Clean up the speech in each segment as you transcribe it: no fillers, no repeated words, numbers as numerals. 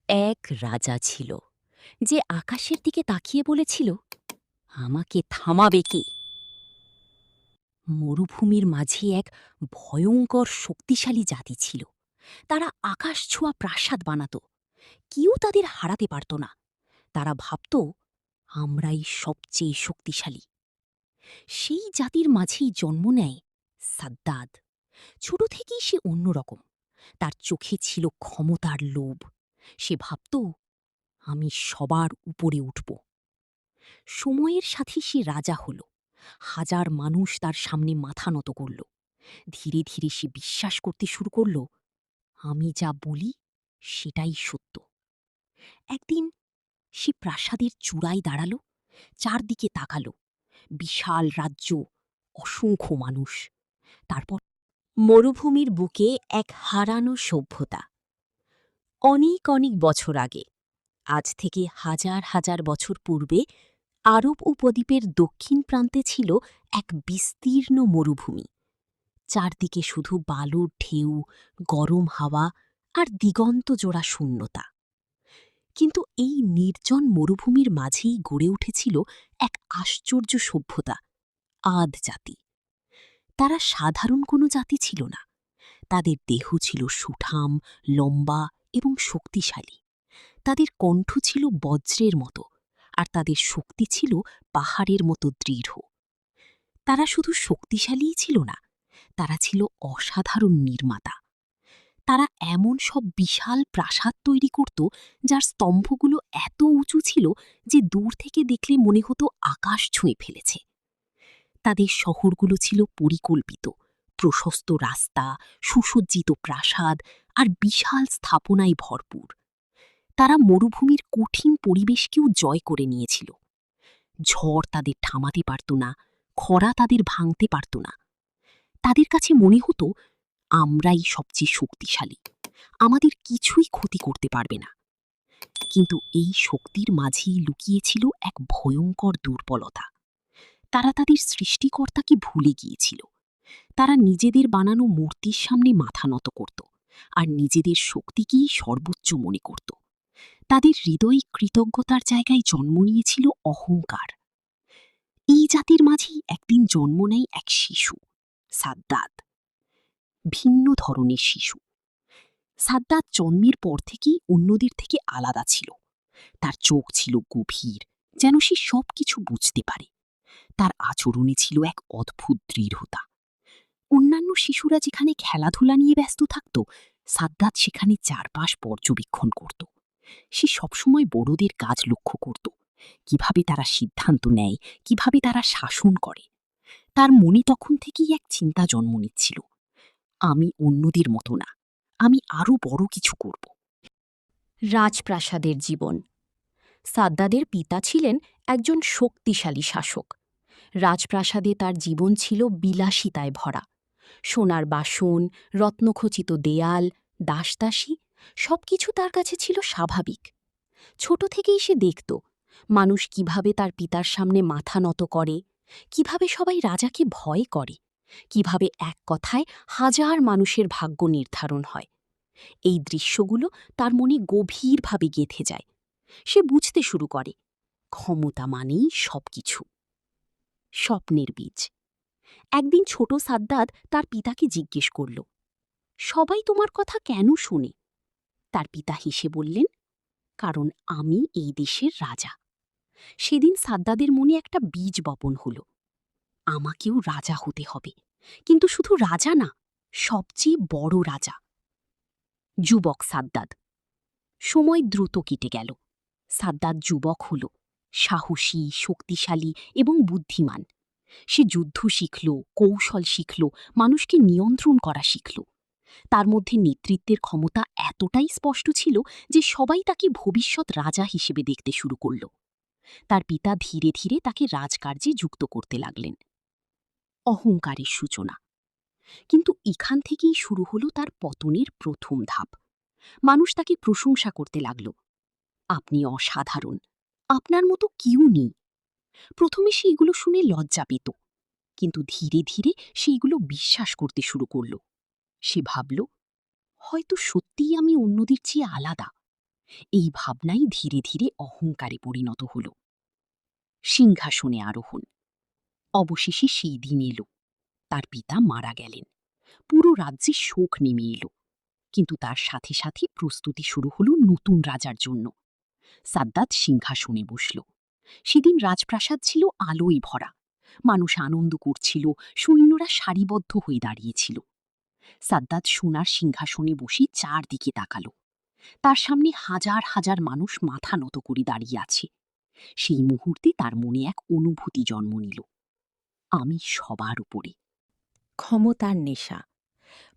এক রাজা ছিল যে আকাশের দিকে তাকিয়ে বলেছিল, আমাকে থামাবে কে? মরুভূমির মাঝে এক ভয়ঙ্কর শক্তিশালী জাতি ছিল। তারা আকাশ ছোঁয়া প্রাসাদ বানাত, কেউ তাদের হারাতে পারত না। তারা ভাবত, আমরাই সবচেয়ে শক্তিশালী। সেই জাতির মাঝেই জন্ম নেয় সাদ্দাদ। ছোট থেকেই সে অন্যরকম। তার চোখে ছিল ক্ষমতার লোভ। সে ভাবত, আমি সবার উপরে উঠব। সময়ের সাথে সে রাজা হল। হাজার মানুষ তার সামনে মাথা নত করল। ধীরে ধীরে সে বিশ্বাস করতে শুরু করল, আমি যা বলি সেটাই সত্য। একদিন সে প্রাসাদের চূড়ায় দাঁড়াল, চারদিকে তাকালো। বিশাল রাজ্য, অসংখ্য মানুষ। তারপর মরুভূমির বুকে এক হারানো সভ্যতা। অনেক অনেক বছর আগে, আজ থেকে হাজার হাজার বছর পূর্বে, আরব উপদ্বীপের দক্ষিণ প্রান্তে ছিল এক বিস্তীর্ণ মরুভূমি। চারদিকে শুধু বালুর ঢেউ, গরম হাওয়া আর দিগন্তজোড়া শূন্যতা। কিন্তু এই নির্জন মরুভূমির মাঝেই গড়ে উঠেছিল এক আশ্চর্য সভ্যতা, আদ জাতি। তারা সাধারণ কোনো জাতি ছিল না। তাদের দেহ ছিল সুঠাম, লম্বা এবং শক্তিশালী। তাদের কণ্ঠ ছিল বজ্রের মতো, আর তাদের শক্তি ছিল পাহাড়ের মতো দৃঢ়। তারা শুধু শক্তিশালীই ছিল না, তারা ছিল অসাধারণ নির্মাতা। তারা এমন সব বিশাল প্রাসাদ তৈরি করত যার স্তম্ভগুলো এত উঁচু ছিল যে দূর থেকে দেখলে মনে হতো আকাশ ছুঁয়ে ফেলেছে। তাদের শহরগুলো ছিল পরিকল্পিত, প্রশস্ত রাস্তা, সুসজ্জিত প্রাসাদ আর বিশাল স্থাপনায় ভরপুর। তারা মরুভূমির কঠিন পরিবেশকেও জয় করে নিয়েছিল। ঝড় তাদের থামাতে পারত না, খরা তাদের ভাঙতে পারত না। তাদের কাছে মনে হতো, আমরাই সবচেয়ে শক্তিশালী, আমাদের কিছুই ক্ষতি করতে পারবে না। কিন্তু এই শক্তির মাঝেই লুকিয়েছিল এক ভয়ঙ্কর দুর্বলতা। তারা তাদের সৃষ্টিকর্তাকে ভুলে গিয়েছিল। তারা নিজেদের বানানো মূর্তির সামনে মাথা নত করত, আর নিজেদের শক্তিকেই সর্বোচ্চ মনে করত। তাদের হৃদয় কৃতজ্ঞতার জায়গায় জন্ম নিয়েছিল অহংকার। এই জাতির মাঝেই একদিন জন্ম নেয় এক শিশু, সাদ্দাত। ভিন্ন ধরনের শিশু। সাদ্দাত জন্মের পর থেকেই অন্যদের থেকে আলাদা ছিল। তার চোখ ছিল গভীর, যেন সে সবকিছু বুঝতে পারে। তার আচরণে ছিল এক অদ্ভুত দৃঢ়তা। অন্যান্য শিশুরা যেখানে খেলাধুলা নিয়ে ব্যস্ত থাকত, সাদ্দাত সেখানে চারপাশ পর্যবেক্ষণ করত। সে সবসময় বড়দের কাজ লক্ষ্য করত, কিভাবে তারা সিদ্ধান্ত নেয়, কিভাবে তারা শাসন করে। তার মনে তখন থেকেই এক চিন্তা জন্ম নিচ্ছিল, আমি অন্যদের মতো না, আমি আরও বড় কিছু করব। রাজপ্রাসাদের জীবন। সাদ্দাদের পিতা ছিলেন একজন শক্তিশালী শাসক। রাজপ্রাসাদে তার জীবন ছিল বিলাসিতায় ভরা। সোনার বাসন, রত্নখচিত দেয়াল, দাসদাসী, সবকিছু তার কাছে ছিল স্বাভাবিক। ছোট থেকেই সে দেখত মানুষ কিভাবে তার পিতার সামনে মাথা নত করে, কিভাবে সবাই রাজাকে ভয় করে, কিভাবে এক কথায় হাজার মানুষের ভাগ্য নির্ধারণ হয়। এই দৃশ্যগুলো তার মনে গভীরভাবে গেঁথে যায়। সে বুঝতে শুরু করে, ক্ষমতা মানেই সবকিছু। স্বপ্নের বীজ। একদিন ছোট সাদ্দাত তার পিতাকে জিজ্ঞেস করল, সবাই তোমার কথা কেন শুনে? তার পিতা হেসে বললেন, কারণ আমি এই দেশের রাজা। সেদিন সাদ্দাদের মনে একটা বীজ বপন হল, আমাকেও রাজা হতে হবে, কিন্তু শুধু রাজা না, সবচেয়ে বড় রাজা। যুবক সাদ্দাদ। সময় দ্রুত কেটে গেল। সাদ্দাত যুবক হল, সাহসী, শক্তিশালী এবং বুদ্ধিমান। সে যুদ্ধ শিখল, কৌশল শিখল, মানুষকে নিয়ন্ত্রণ করা শিখল। তার মধ্যে নেতৃত্বের ক্ষমতা এতটাই স্পষ্ট ছিল যে সবাই তাকে ভবিষ্যৎ রাজা হিসেবে দেখতে শুরু করল। তার পিতা ধীরে ধীরে তাকে রাজকার্যে যুক্ত করতে লাগলেন। অহংকারের সূচনা। কিন্তু এখান থেকেই শুরু হলো তার পতনের প্রথম ধাপ। মানুষ তাকে প্রশংসা করতে লাগল, আপনি অসাধারণ, আপনার মতো কেউ নেই। প্রথমে সে এগুলো শুনে লজ্জা পেত, কিন্তু ধীরে ধীরে সে এগুলো বিশ্বাস করতে শুরু করল। সে ভাবল, হয়তো সত্যিই আমি অন্যদের চেয়ে আলাদা। এই ভাবনাই ধীরে ধীরে অহংকারে পরিণত হল। সিংহাসনে আরোহণ। অবশেষে সেই দিন এলো। তার পিতা মারা গেলেন। পুরো রাজ্যে শোক নেমে এলো। কিন্তু তার সাথে সাথে প্রস্তুতি শুরু হলো নতুন রাজার জন্য। সাদ্দাত সিংহাসনে বসল। সেদিন রাজপ্রাসাদ ছিল আলোয় ভরা। মানুষ আনন্দ করছিল, সৈন্যরা সারিবদ্ধ হয়ে দাঁড়িয়েছিল। সাদ্দাত সোনার সিংহাসনে বসে চারদিকে তাকালো। তার সামনে হাজার হাজার মানুষ মাথা নত করে দাঁড়িয়ে আছে। সেই মুহূর্তে তার মনে এক অনুভূতি জন্ম নিল, আমি সবার উপরে। ক্ষমতার নেশা।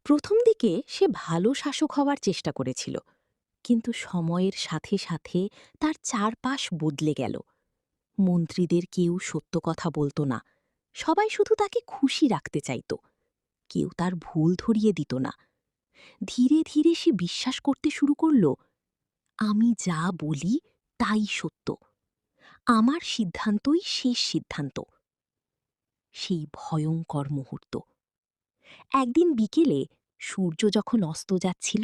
প্রথম দিকে সে ভালো শাসক হওয়ার চেষ্টা করেছিল, কিন্তু সময়ের সাথে সাথে তার চারপাশ বদলে গেল। মন্ত্রীদের কেউ সত্য কথা বলতো না, সবাই শুধু তাকে খুশি রাখতে চাইত। কেউ তার ভুল ধরিয়ে দিত না। ধীরে ধীরে সে বিশ্বাস করতে শুরু করল, আমি যা বলি তাই সত্য, আমার সিদ্ধান্তই শেষ সিদ্ধান্ত। সেই ভয়ঙ্কর মুহূর্ত। একদিন বিকেলে সূর্য যখন অস্ত যাচ্ছিল,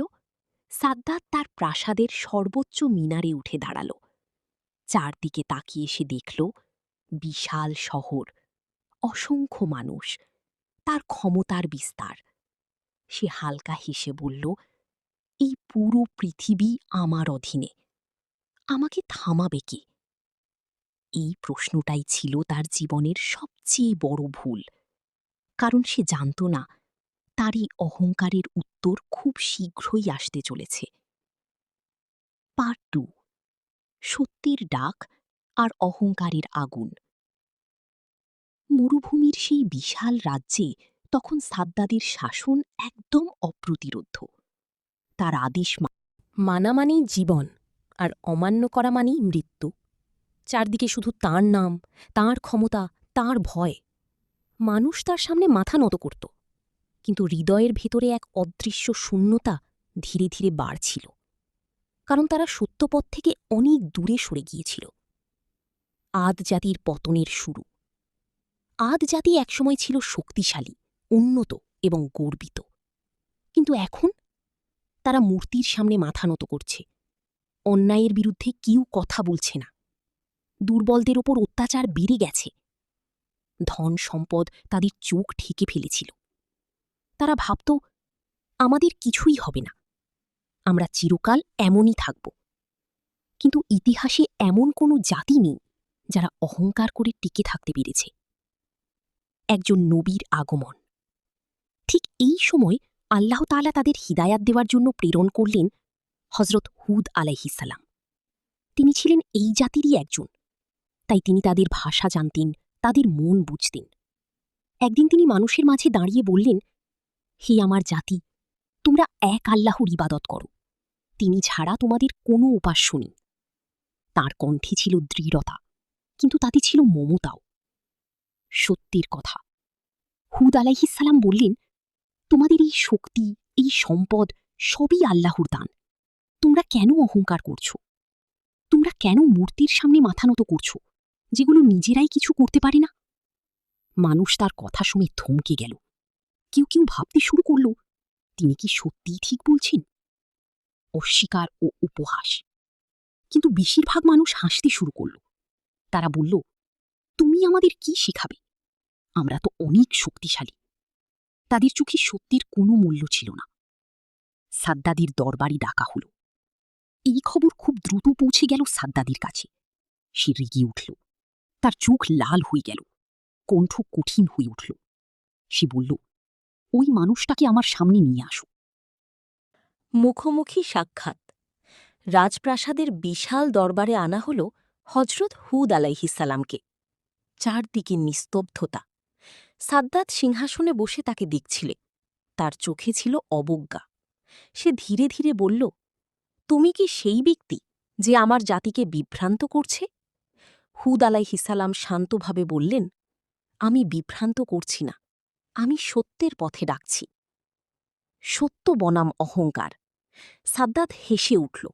সাদ্দাত তার প্রাসাদের সর্বোচ্চ মিনারে উঠে দাঁড়াল। চারদিকে তাকিয়ে সে দেখল বিশাল শহর, অসংখ্য মানুষ, তার ক্ষমতার বিস্তার। সে হালকা হেসে বলল, এই পুরো পৃথিবী আমার অধীনে, আমাকে থামাবে কে? এই প্রশ্নটাই ছিল তার জীবনের সবচেয়ে বড় ভুল, কারণ সে জানত না তার এই অহংকারের উত্তর খুব শীঘ্রই আসতে চলেছে। পার্ট 2। সত্যের ডাক আর অহংকারের আগুন। মরুভূমির সেই বিশাল রাজ্যে তখন সাদ্দাদের শাসন একদম অপ্রতিরোধ্য। তার আদেশ মানা মানেই জীবন, আর অমান্য করা মানেই মৃত্যু। চারদিকে শুধু তাঁর নাম, তাঁর ক্ষমতা, তাঁর ভয়। মানুষ তার সামনে মাথা নত করত, কিন্তু হৃদয়ের ভেতরে এক অদৃশ্য শূন্যতা ধীরে ধীরে বাড়ছিল, কারণ তারা সত্যপথ থেকে অনেক দূরে সরে গিয়েছিল। আদ জাতির পতনের শুরু। আদ জাতি একসময় ছিল শক্তিশালী, উন্নত এবং গর্বিত, কিন্তু এখন তারা মূর্তির সামনে মাথা নত করছে। অন্যায়ের বিরুদ্ধে কেউ কথা বলছে না। দুর্বলদের ওপর অত্যাচার বেড়ে গেছে। ধন সম্পদ তাদের চোখ ঢেকে ফেলেছিল। তারা ভাবত, আমাদের কিছুই হবে না, আমরা চিরকাল এমনই থাকব। কিন্তু ইতিহাসে এমন কোনো জাতি নেই যারা অহংকার করে টিকে থাকতে পেরেছে। একজন নবীর আগমন। ঠিক এই সময় আল্লাহ তাআলা তাদের হিদায়াত দেওয়ার জন্য প্রেরণ করলেন হজরত হুদ আলাইহিসসালাম। তিনি ছিলেন এই জাতিরই একজন, তাই তিনি তাদের ভাষা জানতেন, তাদের মন বুঝতেন। একদিন তিনি মানুষের মাঝে দাঁড়িয়ে বললেন, হে আমার জাতি, তোমরা এক আল্লাহর ইবাদত করো, তিনি ছাড়া তোমাদের কোনো উপাস্য নেই। তাঁর কণ্ঠে ছিল দৃঢ়তা, কিন্তু তাতে ছিল মমতাও। সত্যের কথা। হুদ আলাইহিসসালাম বললেন, তোমাদের এই শক্তি, এই সম্পদ সবই আল্লাহর দান। তোমরা কেন অহংকার করছো? তোমরা কেন মূর্তির সামনে মাথা নত করছো, যেগুলো নিজেরাই কিছু করতে পারে না? মানুষ তার কথা শুনে থমকে গেল। কেউ কেউ ভাবতে শুরু করল, তিনি কি সত্যিই ঠিক বলছেন? অস্বীকার ও উপহাস। কিন্তু বেশিরভাগ মানুষ হাসতে শুরু করল। তারা বলল, তুমি আমাদের কি শেখাবে? আমরা তো অনেক শক্তিশালী। তাদের চোখে সত্যের কোনো মূল্য ছিল না। সাদ্দাদের দরবারে ডাকা হল। এই খবর খুব দ্রুত পৌঁছে গেল সাদ্দাদের কাছে। সে রেগে উঠল, তার চোখ লাল হয়ে গেল, কণ্ঠ কঠিন হয়ে উঠল। সে বলল, ওই মানুষটাকে আমার সামনে নিয়ে আসো। মুখোমুখি সাক্ষাৎ। রাজপ্রাসাদের বিশাল দরবারে আনা হল হজরত হুদ আলাইহিসসালামকে। চারদিকে নিস্তব্ধতা। সাদ্দাত সিংহাসনে বসে তাকে দেখছিলে। তার চোখে ছিল অবজ্ঞা। সে ধীরে ধীরে বলল, তুমি কি সেই ব্যক্তি যে আমার জাতিকে বিভ্রান্ত করছে? হুদ আলাইহিসসালাম শান্তভাবে বললেন, আমি বিভ্রান্ত করছি না, আমি সত্যের পথে ডাকছি। সত্য বনাম অহংকার। সাদ্দাত হেসে উঠল,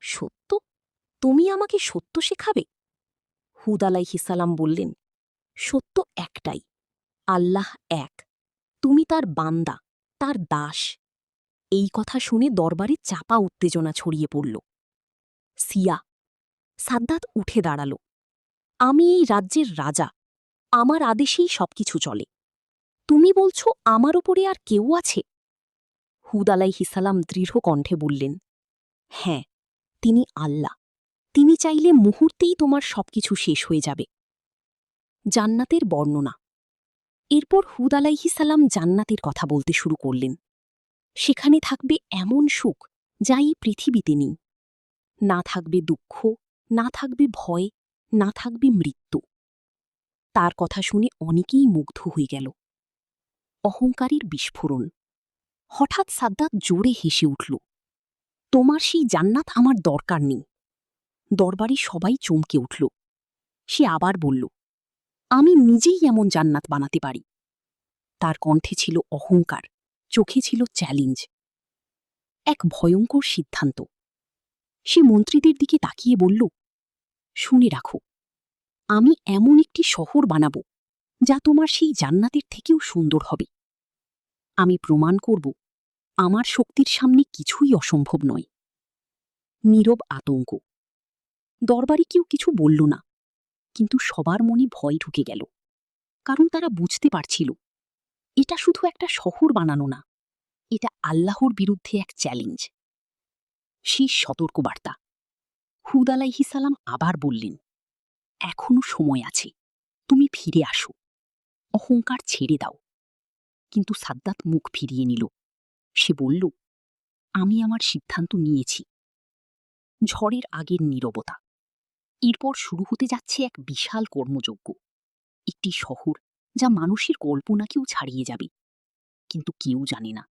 সত্য? তুমি আমাকে সত্য শেখাবে? হুদ আলাইহিসসালাম বললেন, সত্য একটাই, আল্লাহ এক, তুমি তার বান্দা, তার দাস। এই কথা শুনে দরবারে চাপা উত্তেজনা ছড়িয়ে পড়ল। সিয়া। সাদ্দাত উঠে দাঁড়াল। আমি এই রাজ্যের রাজা, আমার আদেশেই সবকিছু চলে। তুমি বলছো আমার ওপরে আর কেউ আছে? হুদ আলাইহিসালাম দৃঢ় কণ্ঠে বললেন, হ্যাঁ, তিনি আল্লাহ। তিনি চাইলে মুহূর্তেই তোমার সবকিছু শেষ হয়ে যাবে। জান্নাতের বর্ণনা। এরপর হুদ আলাইহিসাল্লাম জান্নাতের কথা বলতে শুরু করলেন। সেখানে থাকবে এমন সুখ যা এই পৃথিবীতে নেই। না থাকবে দুঃখ, না থাকবে ভয়, না থাকবে মৃত্যু। তার কথা শুনে অনেকেই মুগ্ধ হয়ে গেল। অহংকারের বিস্ফোরণ। হঠাৎ সাদ্দাত জোরে হেসে উঠল। তোমার সেই জান্নাত আমার দরকার নেই। দরবারে সবাই চমকে উঠল। সে আবার বলল, আমি নিজেই এমন জান্নাত বানাতে পারি। তার কণ্ঠে ছিল অহংকার, চোখে ছিল চ্যালেঞ্জ। এক ভয়ঙ্কর সিদ্ধান্ত। সে মন্ত্রীদের দিকে তাকিয়ে বলল, শুনে রাখো, আমি এমন একটি শহর বানাব যা তোমার সেই জান্নাতের থেকেও সুন্দর হবে। আমি প্রমাণ করব আমার শক্তির সামনে কিছুই অসম্ভব নয়। নীরব আতঙ্ক। দরবারে কেউ কিছু বলল না, কিন্তু সবার মনে ভয় ঢুকে গেল। কারণ তারা বুঝতে পারছিল এটা শুধু একটা শহর বানানো না, এটা আল্লাহর বিরুদ্ধে এক চ্যালেঞ্জ। শেষ সতর্কবার্তা। হুদ আলাইহিসালাম আবার বললেন, এখনো সময় আছে, তুমি ফিরে আসো, অহংকার ছেড়ে দাও। কিন্তু সাদ্দাত মুখ ফিরিয়ে নিল। সে বলল, আমি আমার সিদ্ধান্ত নিয়েছি। ঝড়ের আগের নীরবতা। এরপর শুরু হতে যাচ্ছে এক বিশাল কর্মযজ্ঞ। একটি শহর যা মানুষের কল্পনাকেও ছাড়িয়ে যাবে। কিন্তু কেউ জানে না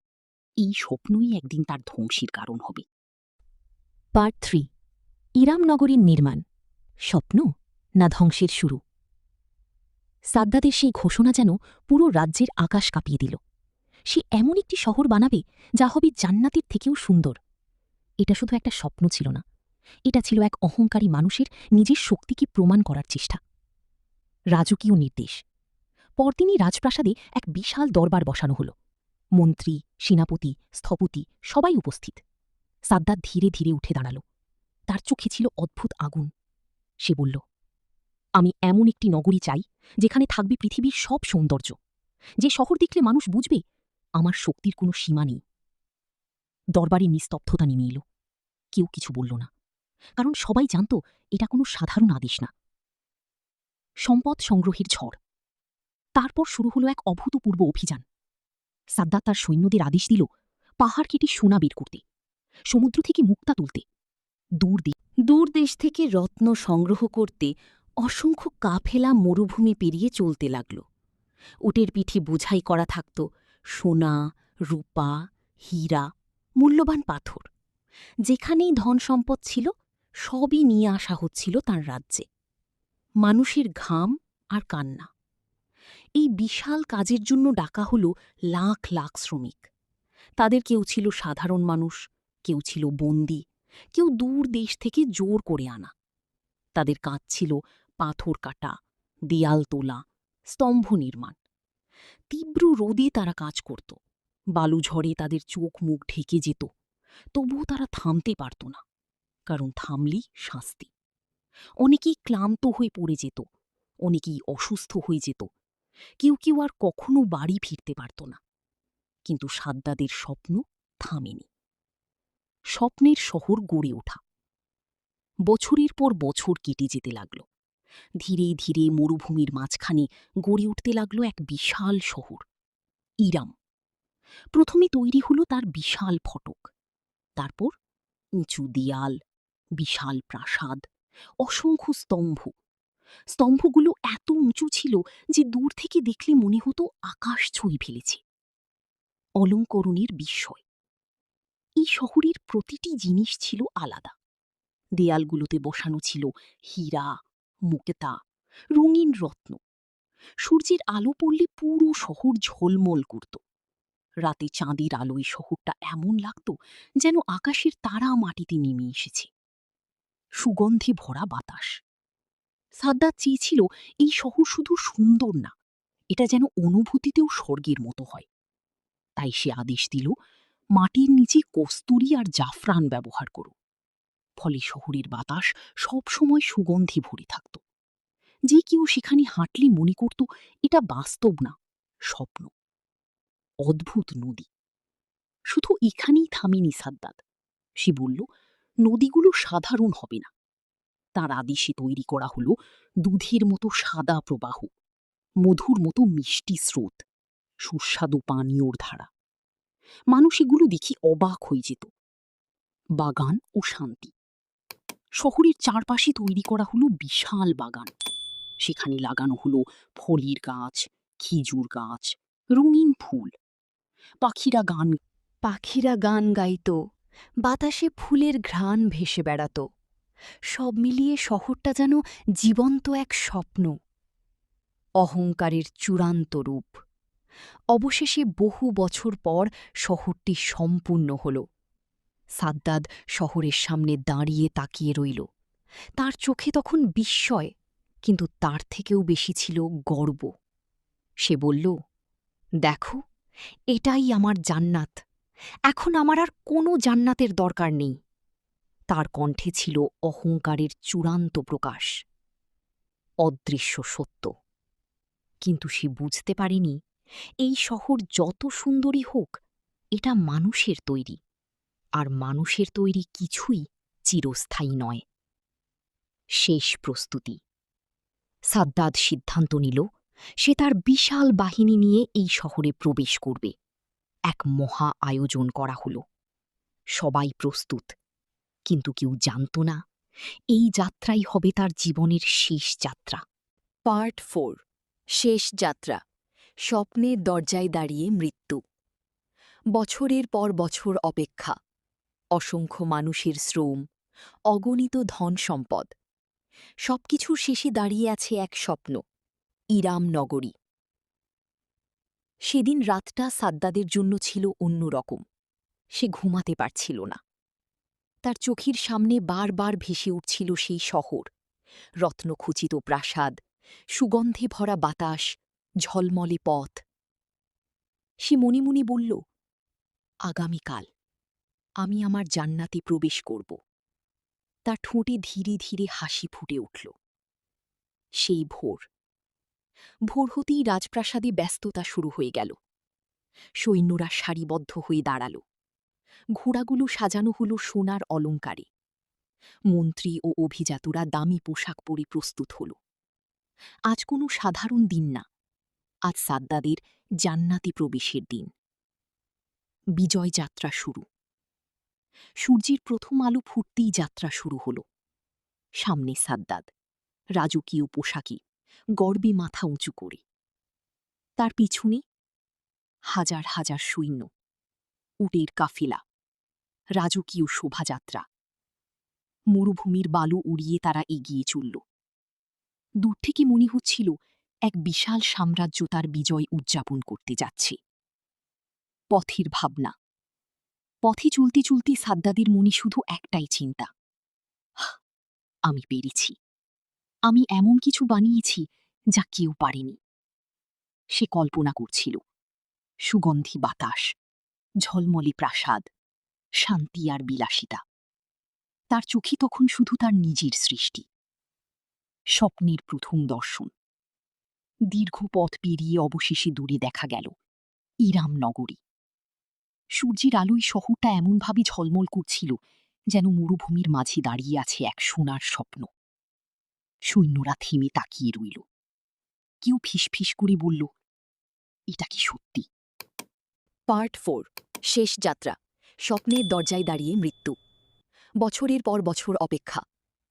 এই স্বপ্নই একদিন তার ধ্বংসের কারণ হবে। পার্ট 3। ইরাম নগরীর নির্মাণ, স্বপ্ন না ধ্বংসের শুরু। সাদ্দাতের সেই ঘোষণা যেন পুরো রাজ্যের আকাশ কাঁপিয়ে দিল। সে এমন একটি শহর বানাবে যা হবে জান্নাতের থেকেও সুন্দর। এটা শুধু একটা স্বপ্ন ছিল না, এটা ছিল এক অহংকারী মানুষের নিজের শক্তিকে প্রমাণ করার চেষ্টা। রাজকীয় নির্দেশ। পরদিনই রাজপ্রাসাদে এক বিশাল দরবার বসানো হল। মন্ত্রী, সেনাপতি, স্থপতি সবাই উপস্থিত। সাদ্দাত ধীরে ধীরে উঠে দাঁড়াল। তার চোখে ছিল অদ্ভুত আগুন। সে বলল, আমি এমন একটি নগরী চাই যেখানে থাকবে পৃথিবীর সব সৌন্দর্য, যে শহর দেখলে মানুষ বুঝবে আমার শক্তির কোনো সীমা নেই। দরবারে নিস্তব্ধতা নেমে এল। কেউ কিছু বলল না, কারণ সবাই জানত এটা কোনো সাধারণ আদেশ না। সম্পদ সংগ্রহের ঝড়। তারপর শুরু হলো এক অভূতপূর্ব অভিযান। সাদ্দাত তার সৈন্যদের আদেশ দিল পাহাড় কেটে সোনা বের করতে, সমুদ্র থেকে মুক্তা তুলতে, দূর দেশ থেকে রত্ন সংগ্রহ করতে। অসংখ্য কাফেলা মরুভূমি পেরিয়ে চলতে লাগল। উটের পিঠে বোঝাই করা থাকত সোনা, রূপা, হীরা, মূল্যবান পাথর। যেখানেই ধন সম্পদ ছিল সবই নিয়ে আসা হচ্ছিল তার রাজ্যে। মানুষের ঘাম আর কান্না। এই বিশাল কাজের জন্য ডাকা হল লাখ লাখ শ্রমিক। তাদের কেউ ছিল সাধারণ মানুষ, কেউ ছিল বন্দী, কেউ দূর দেশ থেকে জোর করে আনা। তাদের কাজ ছিল পাথর কাটা, দেয়াল তোলা, স্তম্ভ নির্মাণ। তীব্র রোদে তারা কাজ করত। বালু ঝড়ে তাদের চোখ মুখ ঢেকে যেত। তবুও তারা থামতে পারত না, কারণ থামলেই শাস্তি। অনেকেই ক্লান্ত হয়ে পড়ে যেত, অনেকেই অসুস্থ হয়ে যেত, কেউ কেউ আর কখনো বাড়ি ফিরতে পারত না। কিন্তু সাদ্দাদের স্বপ্ন থামেনি। স্বপ্নের শহর গড়ে ওঠা। বছরের পর বছর কেটে যেতে লাগল। ধীরে ধীরে মরুভূমির মাঝখানে গড়ে উঠতে লাগল এক বিশাল শহর, ইরাম। প্রথমে তৈরি হল তার বিশাল ফটক, তারপর উঁচু দেয়াল, বিশাল প্রাসাদ, অসংখ্য স্তম্ভ। স্তম্ভগুলো এত উঁচু ছিল যে দূর থেকে দেখলে মনে হতো আকাশ ছুঁয়ে ফেলেছে। অলঙ্করণের বিস্ময়। এই শহরের প্রতিটি জিনিস ছিল আলাদা। দেয়ালগুলোতে বসানো ছিল হীরা, মুক্তা, রঙিন রত্ন। সূর্যের আলো পড়লে পুরো শহর ঝলমল করত। রাতে চাঁদের আলোয় শহরটা এমন লাগত যেন আকাশের তারা মাটিতে নেমে এসেছে। সুগন্ধে ভরা বাতাস। সাদ্দাত চেয়েছিল এই শহর শুধু সুন্দর না, এটা যেন অনুভূতিতেও স্বর্গের মতো হয়। তাই সে আদেশ দিল, মাটির নিচে কস্তুরী আর জাফরান ব্যবহার করো। ফলে শহরের বাতাস সবসময় সুগন্ধে ভরে থাকত। যে কেউ সেখানে হাঁটলে মনে করত এটা বাস্তব না, স্বপ্ন। অদ্ভুত নদী। শুধু এখানেই থামেনি সাদ্দাত। সে বলল, নদীগুলো সাধারণ হবে না। তার আদেশে তৈরি করা হলো দুধের মতো সাদা প্রবাহ, মধুর মতো মিষ্টি স্রোত, সুস্বাদু পানীয়র ধারা। মানুষ এগুলো দেখি অবাক হয়ে যেত। বাগান ও শান্তি। শহরের চারপাশে তৈরি করা হলো বিশাল বাগান। সেখানে লাগানো হলো ফলের গাছ, খেজুর গাছ, রঙিন ফুল। পাখিরা গান গাইত, বাতাসে ফুলের ঘ্রাণ ভেসে বেড়াত। সব মিলিয়ে শহরটা যেন জীবন্ত এক স্বপ্ন। অহংকারের চূড়ান্ত রূপ। অবশেষে বহু বছর পর শহরটি সম্পূর্ণ হল। সাদ্দাদ শহরের সামনে দাঁড়িয়ে তাকিয়ে রইল। তার চোখে তখন বিস্ময়, কিন্তু তার থেকেও বেশি ছিল গর্ব। সে বলল, দেখো, এটাই আমার জান্নাত। এখন আমার আর কোনো জান্নাতের দরকার নেই। তার কণ্ঠে ছিল অহংকারের চূড়ান্ত প্রকাশ। অদৃশ্য সত্য। কিন্তু সে বুঝতে পারেনি, এই শহর যত সুন্দরী হোক, এটা মানুষের তৈরি, আর মানুষের তৈরি কিছুই চিরস্থায়ী নয়। শেষ প্রস্তুতি। সাদ্দাদ সিদ্ধান্ত নিল, সে তার বিশাল বাহিনী নিয়ে এই শহরে প্রবেশ করবে। এক মহা আয়োজন করা হল। সবাই প্রস্তুত, কিন্তু কেউ জানত না এই যাত্রাই হবে তার জীবনের শেষ যাত্রা। পার্ট 4। শেষ যাত্রা। স্বপ্নের দরজায় দাঁড়িয়ে মৃত্যু। বছরের পর বছর অপেক্ষা, অসংখ্য মানুষের শ্রম, অগণিত ধন সম্পদ। সবকিছুর শেষে দাঁড়িয়ে আছে এক স্বপ্ন, ইরাম নগরী। সেদিন রাতটা সাদ্দাদের জন্য ছিল অন্যরকম। সে ঘুমাতে পারছিল না। তার চোখের সামনে বারবার ভেসে উঠছিল সেই শহর, রত্নখচিত প্রাসাদ, সুগন্ধে ভরা বাতাস, ঝলমলে পথ। সে মনে মনে বলল, আগামীকাল আমি আমার জান্নাতে প্রবেশ করব। তার ঠোঁটে ধীরে ধীরে হাসি ফুটে উঠল। সেই ভোর। ভোর হতেই রাজপ্রাসাদে ব্যস্ততা শুরু হয়ে গেল। সৈন্যরা সারিবদ্ধ হয়ে দাঁড়াল। ঘোড়াগুলো সাজানো হল সোনার অলঙ্কারে। মন্ত্রী ও অভিজাতরা দামি পোশাক পরে প্রস্তুত হল। আজ কোনো সাধারণ দিন না, আজ সাদ্দাদের জান্নাতে প্রবেশের দিন। বিজয় যাত্রা শুরু। সূর্যের প্রথম আলো ফুটতেই যাত্রা শুরু হল। সামনে সাদ্দাদ, রাজকীয় পোশাকে, গর্বে মাথা উঁচু করে। তার পিছনে হাজার হাজার সৈন্য, উটের কাফিলা, রাজকীয় শোভাযাত্রা। মরুভূমির বালু উড়িয়ে তারা এগিয়ে চলল। দূর থেকে মনে হচ্ছিল এক বিশাল সাম্রাজ্য তার বিজয় উদযাপন করতে যাচ্ছে। পথের ভাবনা। পথে চলতে চলতে সাদ্দাদের মনে শুধু একটাই চিন্তা, আমি পেরেছি। আমি এমন কিছু বানিয়েছি যা কেউ পারেনি। সে কল্পনা করছিল, সুগন্ধি বাতাস, ঝলমলে প্রাসাদ, শান্তি আর বিলাসিতা। তার চোখে তখন শুধু তার নিজের সৃষ্টি। স্বপ্নের প্রথম দর্শন। দীর্ঘ পথ পেরিয়ে অবশেষে দূরে দেখা গেল ইরাম নগরী। সূর্যের আলোয় শহরটা এমনভাবে ঝলমল করছিল, যেন মরুভূমির মাঝে দাঁড়িয়ে আছে এক সোনার স্বপ্ন। সৈন্যরা থেমে তাকিয়ে রইল। কেউ ফিসফিস করে বলল, এটা কি সত্যি? পার্ট 4। শেষ যাত্রা। স্বপ্নের দরজায় দাঁড়িয়ে মৃত্যু। বছরের পর বছর অপেক্ষা,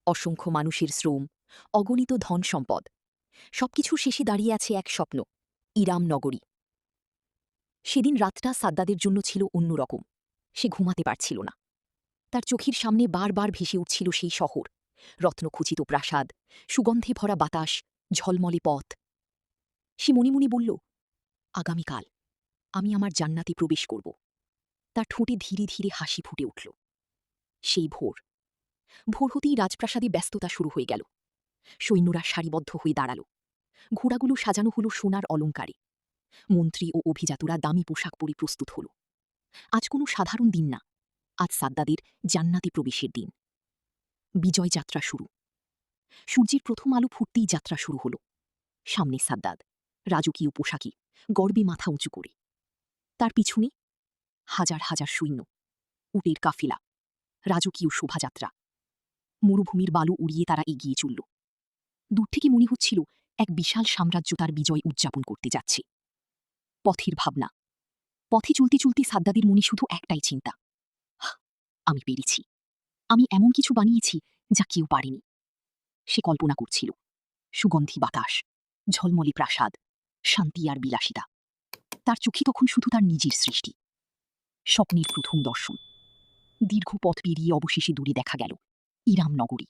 অসংখ্য মানুষের শ্রম, অগণিত ধন সম্পদ। সবকিছুর শেষে দাঁড়িয়ে আছে এক স্বপ্ন, ইরাম নগরী। সেদিন রাতটা সাদ্দাদের জন্য ছিল অন্যরকম। সে ঘুমাতে পারছিল না। তার চোখের সামনে বারবার ভেসে উঠছিল সেই শহর, রত্নখচিত প্রাসাদ, সুগন্ধে ভরা বাতাস, ঝলমলে পথ। সে মনে মনে বলল, আগামীকাল আমি আমার জান্নাতে প্রবেশ করব। তার ঠোঁটে ধীরে ধীরে হাসি ফুটে উঠল। সেই ভোর। ভোর হতেই রাজপ্রাসাদে ব্যস্ততা শুরু হয়ে গেল। সৈন্যরা সারিবদ্ধ হয়ে দাঁড়াল। ঘোড়াগুলো সাজানো হল সোনার অলঙ্কারে। মন্ত্রী ও অভিজাতরা দামি পোশাক পরে প্রস্তুত হল। আজ কোনো সাধারণ দিন না, আজ সাদ্দাদের জান্নাতে প্রবেশের দিন। বিজয় যাত্রা শুরু। সূর্যের প্রথম আলো ফুটতেই যাত্রা শুরু হলো। সামনে সাদ্দাদ, রাজকীয় পোশাকে, গর্বে মাথা উঁচু করে। তার পিছনে হাজার হাজার সৈন্য, উটের কাফেলা, রাজকীয় শোভাযাত্রা। মরুভূমির বালু উড়িয়ে তারা এগিয়ে চলল। দূর থেকে মনে হচ্ছিল এক বিশাল সাম্রাজ্য তার বিজয় উদযাপন করতে যাচ্ছে। পথের ভাবনা। পথে চলতে চলতে সাদ্দাদের মনে শুধু একটাই চিন্তা, "হাহ, আমি পেরেছি। আমি এমন কিছু বানিয়েছি যা কেউ পারেনি।" সে কল্পনা করছিল সুগন্ধি বাতাস, ঝলমলে প্রাসাদ, শান্তি আর বিলাসিতা। তার চোখে তখন শুধু তার নিজের সৃষ্টি। স্বপ্নের প্রথম দর্শন। দীর্ঘ পথ পেরিয়ে অবশেষে দূরে দেখা গেল ইরাম নগরী।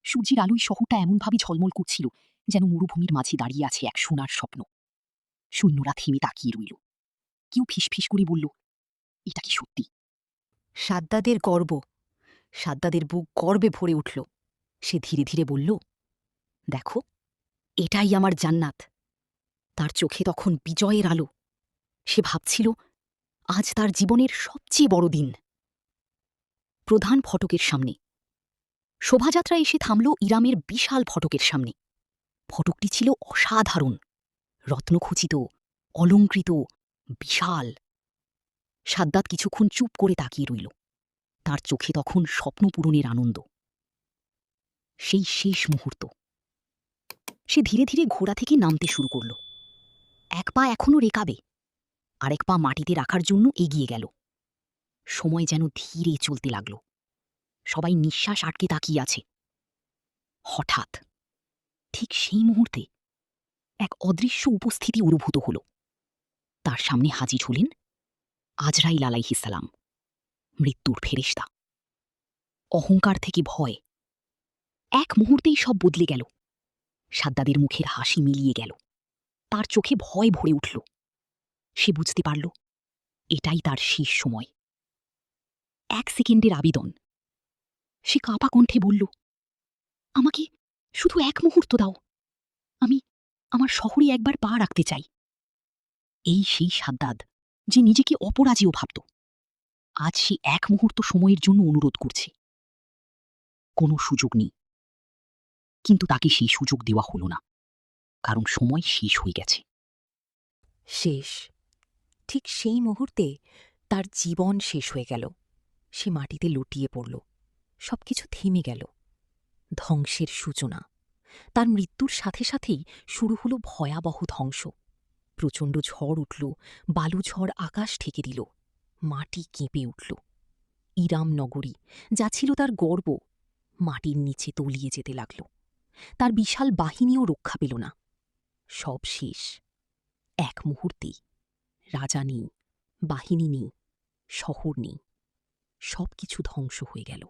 সূর্যের আলোয় শহরটা এমনভাবে ঝলমল করছিল যেন মরুভূমির মাঝে দাঁড়িয়ে আছে এক সোনার স্বপ্ন। সৈন্যরা থেমে তাকিয়ে রইল। কেউ ফিসফিস করে বলল, "এটা কি সত্যি?" সাদ্দাদের গর্ব। সাদ্দাদের বুক গর্বে ভরে উঠল। সে ধীরে ধীরে বলল, "দেখো, এটাই আমার জান্নাত।" তার চোখে তখন বিজয়ের আলো। সে ভাবছিল, আজ তার জীবনের সবচেয়ে বড় দিন। প্রধান ফটকের সামনে শোভাযাত্রা এসে থামল ইরামের বিশাল ফটকের সামনে। ফটকটি ছিল অসাধারণ, রত্নখচিত, অলঙ্কৃত, বিশাল। সাদ্দাত কিছুক্ষণ চুপ করে তাকিয়ে রইল। তার চোখে তখন স্বপ্ন পূরণের আনন্দ। সেই শেষ মুহূর্ত। সে ধীরে ধীরে ঘোড়া থেকে নামতে শুরু করল। এক পা এখনো রেকাবে, আরেক পা মাটিতে রাখার জন্য এগিয়ে গেল। সময় যেন ধীরে চলতে লাগল। সবাই নিঃশ্বাস আটকে তাকিয়ে আছে। হঠাৎ ঠিক সেই মুহূর্তে এক অদৃশ্য উপস্থিতি অনুভূত হল। তার সামনে হাজির হলেন আজরাইল আলাইহিসসালাম, মৃত্যুর ফেরেশতা। অহংকার থেকে ভয়, এক মুহূর্তেই সব বদলে গেল। সাদ্দাদের মুখের হাসি মিলিয়ে গেল। তার চোখে ভয় ভরে উঠল। সে বুঝতে পারল এটাই তার শেষ সময়। 1 সেকেন্ডের আবেদন। সে কাঁপা কণ্ঠে বলল, "আমাকে শুধু 1 মুহূর্ত দাও। আমি আমার শহরে একবার পা রাখতে চাই।" এই সেই সাদ্দাদ যে নিজেকে অপরাজেয় ভাবত, আজ সে 1 মুহূর্ত সময়ের জন্য অনুরোধ করছে। কোনো সুযোগ নেই। কিন্তু তাকে সেই সুযোগ দেওয়া হল না, কারণ সময় শেষ হয়ে গেছে। শেষ। ঠিক সেই মুহূর্তে তার জীবন শেষ হয়ে গেল। সে মাটিতে লুটিয়ে পড়ল। সবকিছু থেমে গেল। ধ্বংসের সূচনা। তার মৃত্যুর সাথে সাথেই শুরু হলো ভয়াবহ ধ্বংস। প্রচণ্ড ঝড় উঠল, বালুঝড় আকাশ ঢেকে দিল। মাটি কেঁপে উঠল। ইরাম নগরী, যা ছিল তার গর্ব, মাটির নিচে তলিয়ে যেতে লাগল। তার বিশাল বাহিনীও রক্ষা পেল না। সব শেষ। 1 মুহূর্তেই। রাজা নেই, বাহিনী নেই, শহর নেই, সব কিছু ধ্বংস হয়ে গেল।